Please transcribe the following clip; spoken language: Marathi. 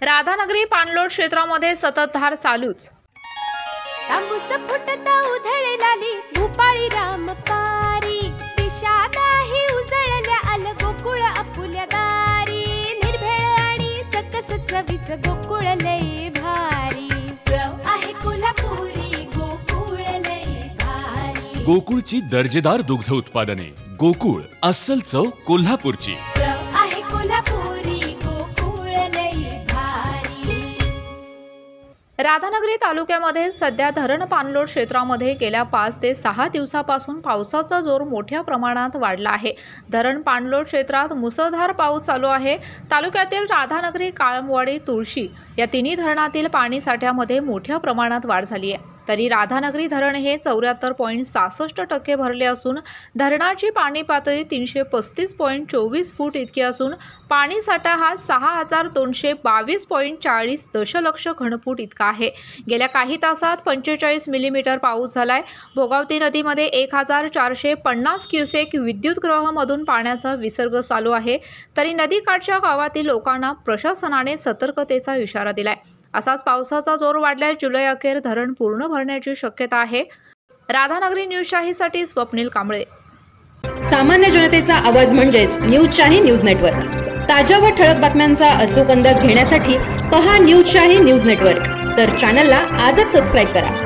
राधानगरी पाणलोट क्षेत्रामध्ये सततधार चालूच। तांबूस फुटता उधळलाली भूपाळी रामपारी, दिशादाही उजळल्या आल गोकुळ आपुल्या दारी। निर्भेळ आणि सकस चवीच गोकुळ लय भारी, चव आहे कोल्हापुरी गोकुळ लय भारी। गोकुळची दर्जेदार दुग्ध उत्पादने, गोकुळ अस्सल चव कोल्हापूरची। चव आहे कोल्हापुरी गोकुळ लय भारी। राधानगरी तालुक्यामध्ये सध्या धरण पाणलोट क्षेत्रामध्ये गेल्या 5 ते 6 दिवसापासून पावसाचा जोर मोठ्या प्रमाणात वाढला आहे। धरण पाणलोट क्षेत्रात मुसळधार पाऊस चालू आहे। तालुक्यातील राधानगरी, काळमवाडी, तुळशी या तिन्ही धरणातील पाणी साठ्यामध्ये मोठ्या प्रमाणात वाढ झाली आहे। तरी राधानगरी धरण हे 74.66% भरले असून धरणाची पाणी पातळी 335.24 फूट इतकी असून पाणी साठा हा 6222.40 दशलक्ष घनफूट इतका आहे। गेल्या काही तासात 45 मिलीमीटर पाऊस झालाय। भोगावती नदीमध्ये 1450 क्युसेक विद्युतगृहामधून पाण्याचा विसर्ग चालू आहे। तरी नदीकाठच्या गावातील लोकांना प्रशासनाने सतर्कतेचा इशारा दिलाय। असाच पावसाचा जोर वाढल्यास जुलै अखेर धरण पूर्ण भरण्याची शक्यता आहे। राधानगरी न्यूज शाहीसाठी स्वप्नील कांबळे। सामान्य जनतेचा आवाज म्हणजेच न्यूज शाही न्यूज नेटवर्क। ताज्या व ठळक बातम्यांचा अचूक अंदाज घेण्यासाठी पहा न्यूज शाही न्यूज नेटवर्क। तर चॅनलला आजच सबस्क्राइब करा।